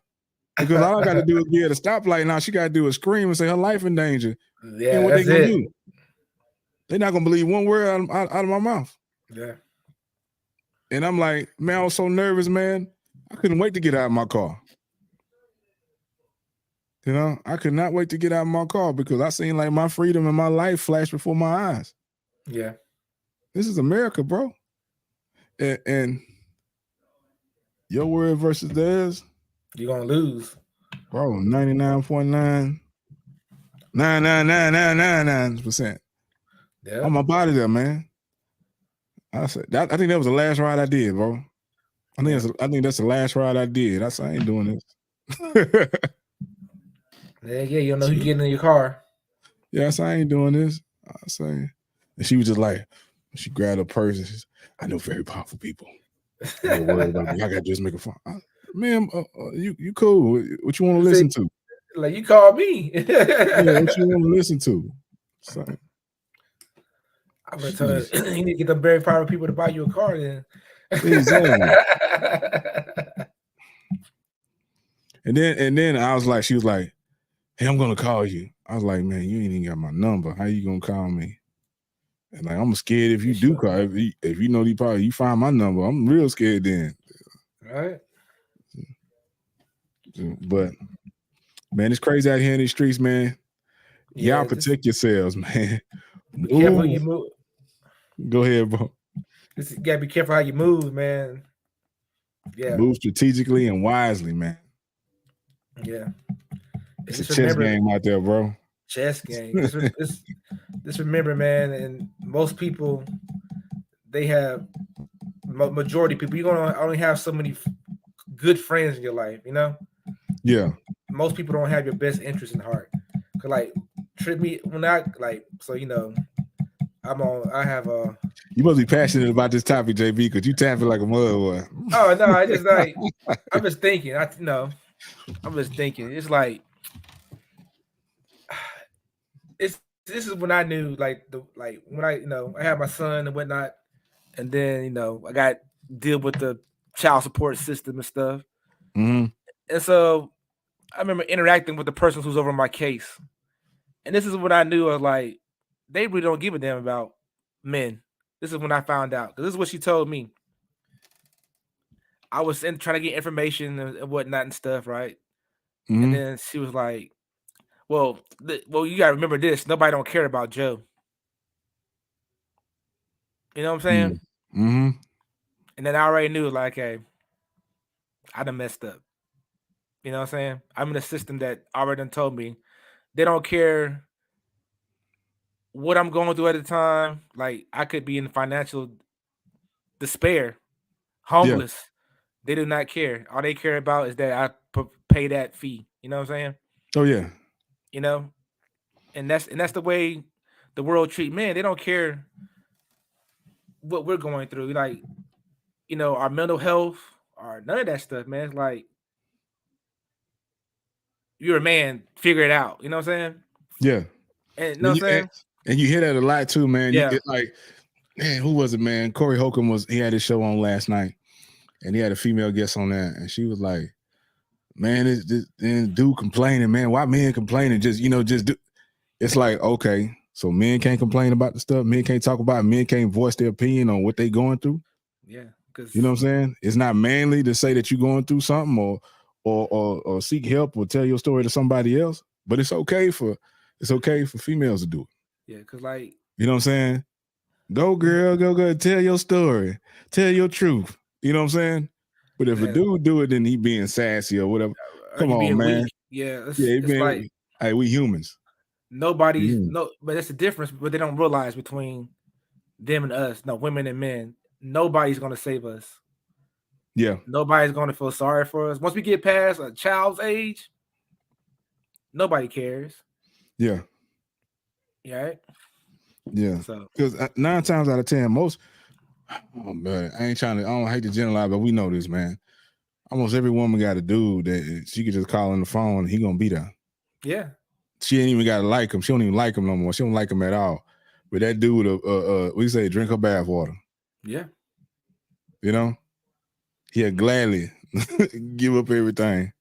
Because all I got to do is be at a stoplight. Now she got to do is scream and say her life in danger. Yeah, and what that's they gonna it. do? They're not gonna believe one word out of my mouth. Yeah. And I'm like, man, I was so nervous, man. I couldn't wait to get out of my car. I could not wait to get out of my car because I seen like my freedom and my life flash before my eyes. Yeah. This is America, bro. And your word versus theirs. You're gonna lose. Bro, 99.9999999% Yeah. on my body there, man. I think that was the last ride I did, bro. I think that's the last ride I did. I said I ain't doing this. Yeah, you don't know who getting in your car. Yeah, I said I ain't doing this. I say, and she was just like, she grabbed her purse and she said, I know very powerful people. Don't worry about me. I got to just make a phone. Man, you cool. What you want to listen to? Like you called me. Yeah, what you want to listen to? So, I'm gonna tell you, you need to get the very powerful people to buy you a car then. Exactly. and then I was like, she was like, hey, I'm gonna call you. I was like, man, you ain't even got my number. How you gonna call me? And like, I'm scared if you do call. If you know you find my number, I'm real scared then. Right. But man, it's crazy out here in these streets, man. Yeah, Y'all protect yourselves, man. Be careful you move. Go ahead, bro. You gotta be careful how you move, man. Yeah. Move strategically and wisely, man. Yeah. It's a chess game out there, bro. Chess game. Just remember, man, and most people, they have majority of people. You're gonna only have so many good friends in your life, you know. Yeah. Most people don't have your best interest in heart. Cause like trip me when I like so you know, I have a. You must be passionate about this topic, JB, because you tapping like a mother boy. Oh no, I just like I'm just thinking. I'm just thinking. It's like this is when I knew like when I I had my son and whatnot, and then I got deal with the child support system and stuff, and so I remember interacting with the person who's over my case, and this is when I knew I was like, they really don't give a damn about men. This is when I found out. This is what she told me. I was trying to get information and whatnot and stuff, right? And then she was like, well, you gotta remember this. Nobody don't care about Joe. You know what I'm saying? And then I already knew, like, hey, I done messed up. You know what I'm saying? I'm in a system that already done told me they don't care what I'm going through at the time. Like, I could be in financial despair, homeless. Yeah. They do not care. All they care about is that I pay that fee. You know what I'm saying? Oh yeah. You know, and that's the way the world treat men. They don't care what we're going through. Like, our mental health or none of that stuff, man. It's like, you're a man, figure it out. You know what I'm saying? Yeah. And you know what I'm saying? And you hear that a lot too, man. Yeah. Like, man, who was it, man? Corey Holcomb he had his show on last night, and he had a female guest on there, and she was like, man, this dude complaining, man. Why men complaining? Just do. It's like, okay, so men can't complain about the stuff. Men can't talk about it. Men can't voice their opinion on what they going through. Yeah. You know what I'm saying? It's not manly to say that you're going through something or seek help or tell your story to somebody else. But it's okay for females to do it. Yeah, because like, you know what I'm saying? Go girl, go tell your story. Tell your truth. You know what I'm saying? But if a dude do it, then he being sassy or whatever. Come on, man. Weak. Yeah, it's like, hey, we humans. But that's the difference. But they don't realize between them and us, no, women and men, nobody's gonna save us. Yeah. Nobody's gonna feel sorry for us. Once we get past a child's age, nobody cares. Yeah. Right? Yeah. Because 9 times out of 10, most, oh man, I don't hate to generalize, but we know this, man. Almost every woman got a dude that she could just call on the phone and he gonna be there. Yeah. She ain't even gotta like him. She don't even like him no more. She don't like him at all. But that dude, we say drink her bath water. Yeah. You know? He'll gladly give up everything.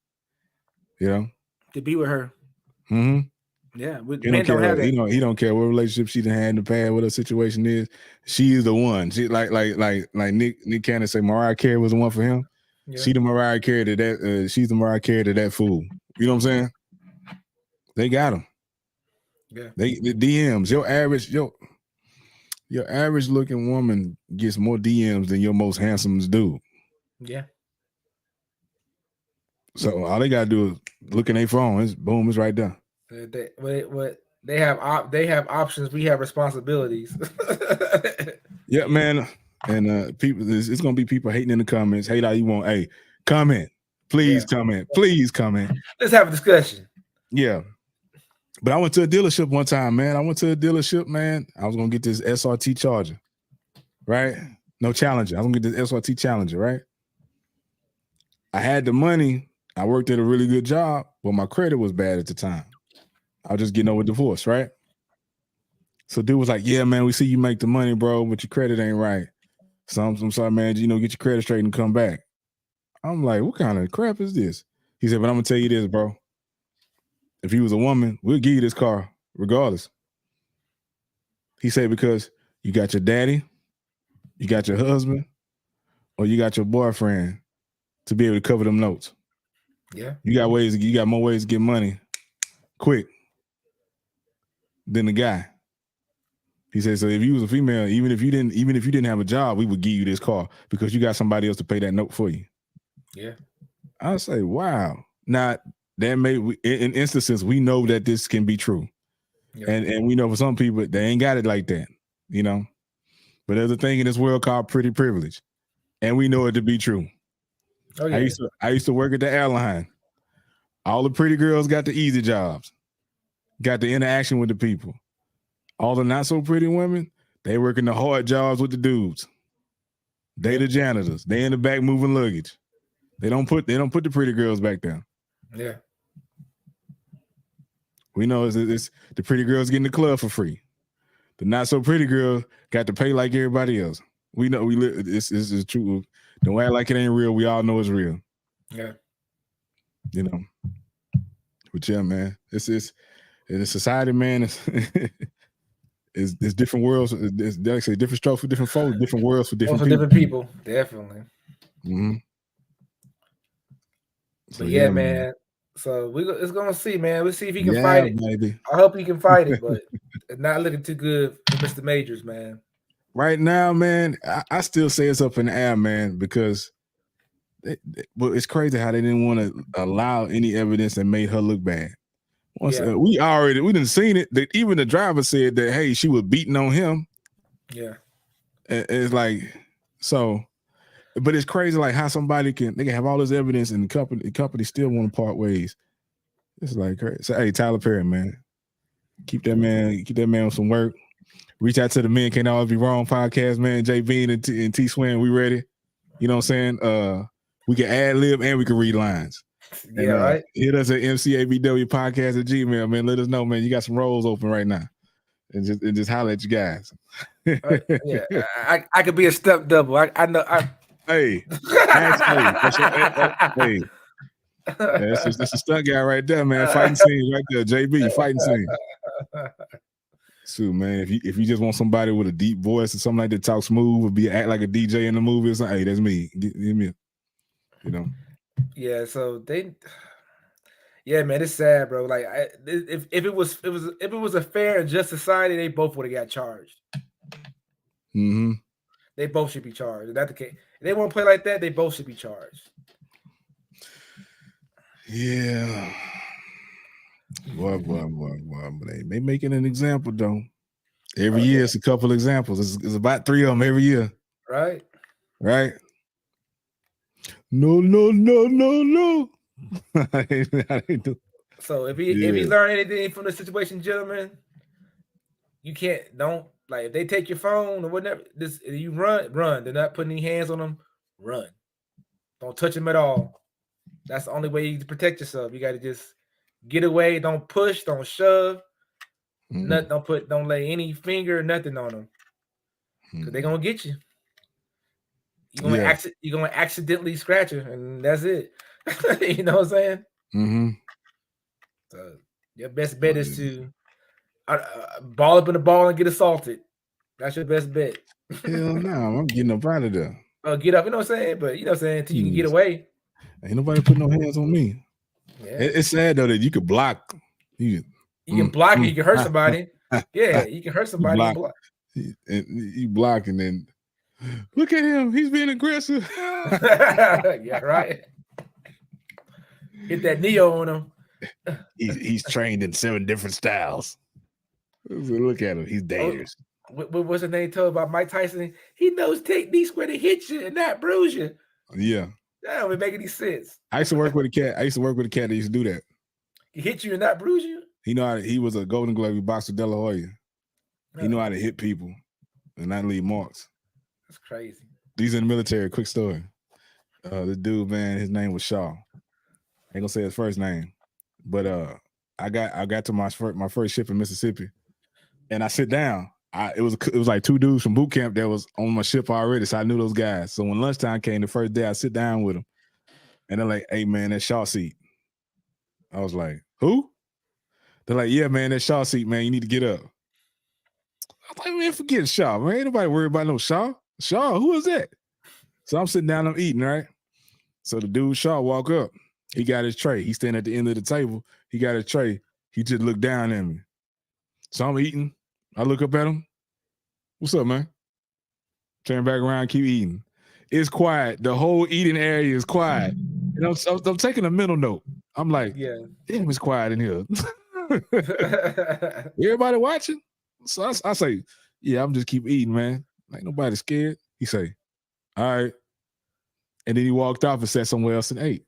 You know? To be with her. Yeah. He don't care. He don't care what relationship she done had in the past, what her situation is. She is the one. She like Nick Cannon say Mariah Carey was the one for him. Yeah. She the Mariah Carey to that. She's the Mariah Carey to that fool. You know what I'm saying? They got him. Yeah. The DMs. Your average looking woman gets more DMs than your most handsome dude. Yeah. So all they gotta do is look in their phone. It's boom, it's right there. They have options. We have responsibilities. Yeah, man. And people, it's gonna be people hating in the comments. Hate all you want. Hey, comment. Please comment. Please comment. Let's have a discussion. Yeah. But I went to a dealership one time, man. I was gonna get this SRT Charger, right? No Challenger. I was gonna get this SRT Challenger, right? I had the money. I worked at a really good job, but my credit was bad at the time. I was just getting over divorce, right? So dude was like, yeah, man, we see you make the money, bro, but your credit ain't right. So I'm sorry, man, get your credit straight and come back. I'm like, what kind of crap is this? He said, but I'm gonna tell you this, bro. If you was a woman, we'll give you this car regardless. He said, because you got your daddy, you got your husband, or you got your boyfriend to be able to cover them notes. Yeah. You got more ways to get money quick than the guy. He said, so if you was a female, even if you didn't have a job, we would give you this car because you got somebody else to pay that note for you. Yeah. I say, wow. Now that in instances we know that this can be true. Yeah. And we know for some people they ain't got it like that, But there's a thing in this world called pretty privilege. And we know it to be true. Oh, yeah. I used to work at the airline. All the pretty girls got the easy jobs, got the interaction with the people. All the not so pretty women, they working the hard jobs with the dudes. They the janitors. They in the back moving luggage. They don't put the pretty girls back there. Yeah. We know it's the pretty girls getting the club for free. The not so pretty girl got to pay like everybody else. We know this is true. Don't act like it ain't real. We all know it's real. Yeah. But yeah, man, it's in a society, man. It's different worlds. It's actually different strokes for different folks, different worlds for different people. Different people, definitely. Mm-hmm. So yeah, man. So it's gonna see, man. We'll see if he can fight it. Baby. I hope he can fight it, but it's not looking too good for Mr. Majors, man. Right now, man, I still say it's up in the air, man, because it's crazy how they didn't want to allow any evidence that made her look bad. We didn't seen it. That even the driver said that, hey, she was beating on him. Yeah. It's like, so, but it's crazy like how they can have all this evidence and the company still want to part ways. It's like crazy. So hey, Tyler Perry, man. Keep that man on some work. Reach out to the Men Can't Always Be Wrong podcast, man. J Bean and T-Swin, we ready. You know what I'm saying? We can ad lib and we can read lines. Yeah, right. Hit us at MCABW podcast at Gmail, man. Let us know, man. You got some roles open right now. And just holler at you guys. Yeah, I could be a step double. I know. Hey. Hey. That's a stunt guy right there, man. Fighting scene right there. JB, fighting scene. So, man, if you just want somebody with a deep voice or something like that, talk smooth or act like a DJ in the movie or something, hey, that's me. Give me Yeah, so yeah, man, it's sad, bro. Like, if it was a fair and just society, they both would have got charged. Mm-hmm. They both should be charged. If that's the case. If they want to play like that, they both should be charged. Yeah. Boy. They making an example though. Every year it's a couple examples. It's about 3 of them every year. Right. No. So if he learned anything from the situation, gentlemen, if they take your phone or whatever, you run. They're not putting any hands on them. Run. Don't touch them at all. That's the only way you can protect yourself. You got to just get away. Don't push. Don't shove. Don't lay any finger or nothing on them, because they're gonna get you. You're gonna accidentally scratch her, and that's it. You know what I'm saying? Mm-hmm. So your best bet is to ball up in the ball and get assaulted. That's your best bet. Hell no, I'm getting up out of there. Get up, you know what I'm saying? But you know what I'm saying, until you can get away. Ain't nobody putting no hands on me. Yeah. It's sad though that you could block. You can block and you can hurt somebody. Yeah, you can hurt somebody. You block and then look at him. He's being aggressive. Yeah, right. Hit that Neo on him. He's trained in 7 different styles. Look at him. He's dangerous. What was the name told about Mike Tyson? He knows techniques where to hit you and not bruise you. Yeah. That don't make any sense. I used to work with a cat. That used to do that. He hit you and not bruise you? He know how to, he was a Golden Glove. He boxed with De La Hoya. He know how to hit people and not leave marks. That's crazy. These in the military. Quick story. The dude, man, his name was Shaw. I ain't gonna say his first name, but I got to my first ship in Mississippi, and I sit down. It was like 2 dudes from boot camp that was on my ship already, so I knew those guys. So when lunchtime came the first day, I sit down with them, and they're like, "Hey man, that Shaw seat." I was like, "Who?" They're like, "Yeah man, that Shaw seat, man. You need to get up." I was like, "Man, forget Shaw, man. Ain't nobody worried about no Shaw. Shaw, who is that?" So I'm sitting down, I'm eating, right? So the dude Shaw walk up. He got his tray. He standing at the end of the table. He got his tray. He just looked down at me. So I'm eating. I look up at him. "What's up, man?" Turn back around, keep eating. It's quiet. The whole eating area is quiet. And I'm taking a mental note. I'm like, yeah, damn, it's quiet in here. Everybody watching? So I say, yeah, I'm just keep eating, man. Ain't nobody scared. He say, all right. And then he walked off and sat somewhere else and ate.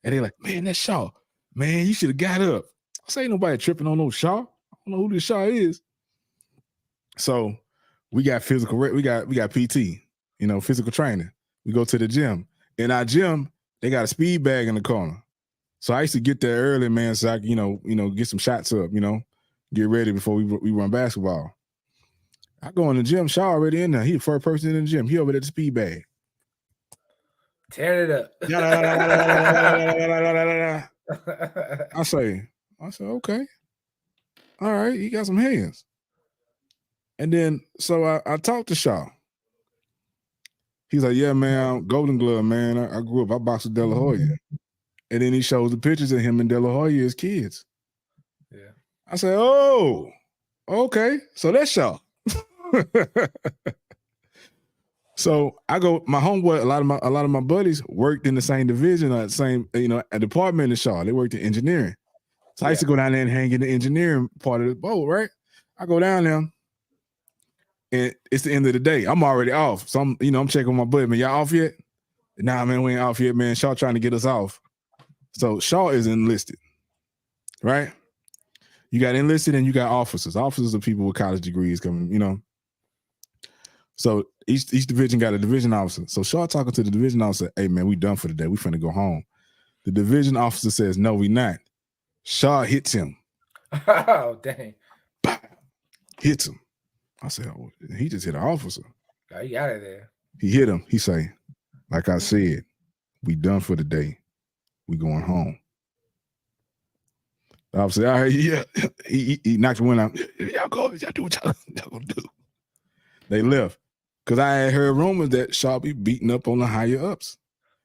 And they like, man, that's Shaw. Man, you should have got up. I say, ain't nobody tripping on no Shaw. I don't know who this Shaw is. So we got we got PT, physical training. We go to the gym. In our gym, they got a speed bag in the corner. So I used to get there early, man, so I could, get some shots up, get ready before we run basketball. I go in the gym, Shaw already in there. He the first person in the gym. He over there at the speed bag. Tearing it up. I say, okay. All right, he got some hands. And then, so I talked to Shaw. He's like, yeah, man, Golden Glove, man. I grew up, I boxed with De La Hoya. And then he shows the pictures of him and De La Hoya as kids. Yeah. I say, oh, okay. So that's Shaw. So I go, my homeboy, a lot of my buddies worked in the same division, a department in Shaw. They worked in engineering. So I used to go down there and hang in the engineering part of the boat, right? I go down there. And it's the end of the day. I'm already off. So I'm checking my buddy, man. Y'all off yet? Nah, man, we ain't off yet, man. Shaw trying to get us off. So Shaw is enlisted, right? You got enlisted and you got officers. Officers are people with college degrees coming, So each division got a division officer. So Shaw talking to the division officer, hey, man, we done for the day. We finna go home. The division officer says, no, we not. Shaw hits him. Oh, dang. Bah! Hits him. I said, oh, he just hit an officer. Oh, he out of there. He hit him. He say, like I said, we done for the day. We going home. The officer, all right, yeah. He knocked the wind out. Y'all go. Y'all do what y'all gonna do. They left. Because I had heard rumors that Shaw be beating up on the higher ups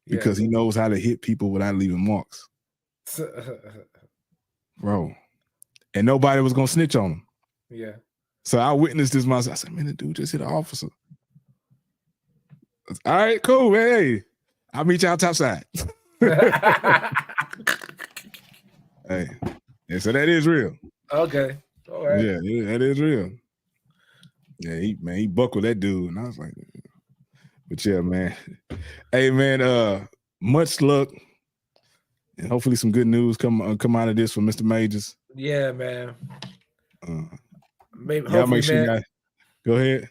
because he knows how to hit people without leaving marks. Bro. And nobody was going to snitch on him. Yeah. So I witnessed this myself. I said, man, the dude just hit an officer. All right, cool, man. Hey, I'll meet y'all topside. Hey, and so that is real. Okay. All right. Yeah, that is real. Yeah, he buckled that dude. And I was like, but yeah, man. Hey, man, much luck. And hopefully some good news come out of this for Mr. Majors. Yeah, man. Maybe y'all hopefully, make sure man. Go ahead.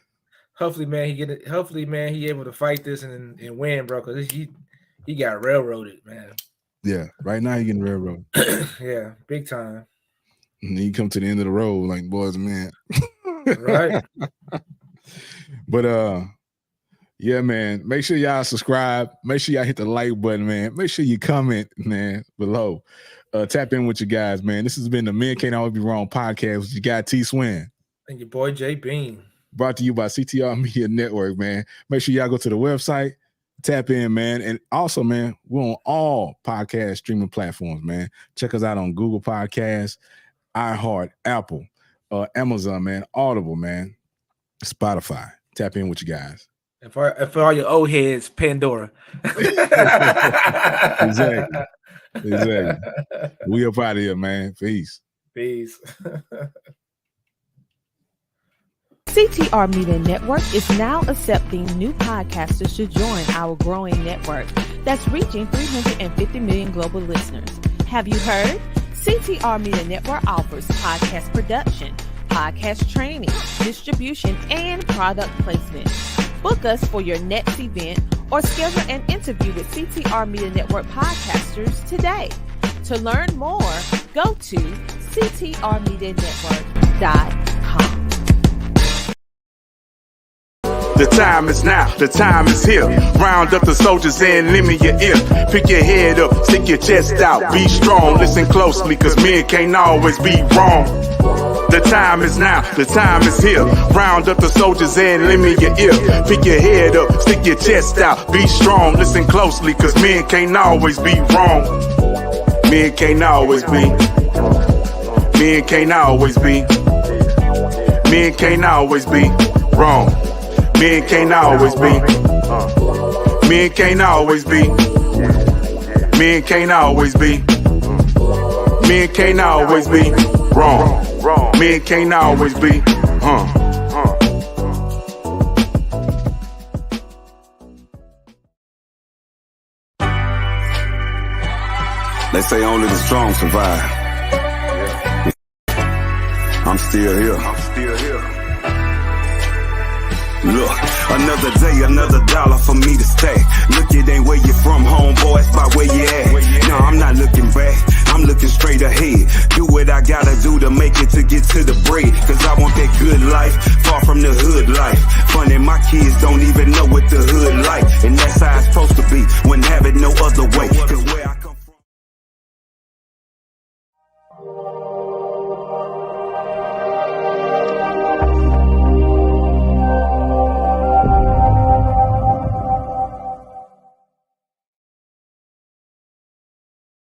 Hopefully, man, he able to fight this and win, bro, because he got railroaded, man. Yeah, right now he getting railroaded. Yeah, big time. And he come to the end of the road like, boys, man. Right. But yeah, man, make sure y'all subscribe. Make sure y'all hit the like button, man. Make sure you comment, man, below. Tap in with you guys, man. This has been the Men Can't Always Be Wrong podcast with your guy T-Swin. And your boy J Bean. Brought to you by CTR Media Network, man. Make sure y'all go to the website, tap in, man. And also, man, we're on all podcast streaming platforms, man. Check us out on Google Podcasts, iHeart, Apple, Amazon, man, Audible, man, Spotify. Tap in with you guys. And for all your old heads, Pandora. Exactly. Exactly. We up out of here, man. Peace. Peace. CTR Media Network is now accepting new podcasters to join our growing network that's reaching 350 million global listeners. Have you heard? CTR Media Network offers podcast production, podcast training, distribution, and product placement. Book us for your next event or schedule an interview with CTR Media Network podcasters today. To learn more, go to ctrmedianetwork.com. The time is now, the time is here. Round up the soldiers and lend me your ear. Pick your head up, stick your chest out, be strong, listen closely, cause men can't always be wrong. The time is now, the time is here. Round up the soldiers and lend me your ear. Pick your head up, stick your chest out, be strong, listen closely, cause men can't always be wrong. Men can't always be. Men can't always be. Men can't always be wrong. Men can't always be. Men can't always be. Men can't always be. Men can't always be wrong. Men can't always be. They say only the strong survive. I'm still here. Look, another day, another dollar for me to stay. Look, it ain't where you from, homeboy, it's by where you at. No, I'm not looking back, I'm looking straight ahead. Do what I gotta do to make it to get to the bread. Cause I want that good life, far from the hood life. Funny, my kids don't even know what the hood like. And that's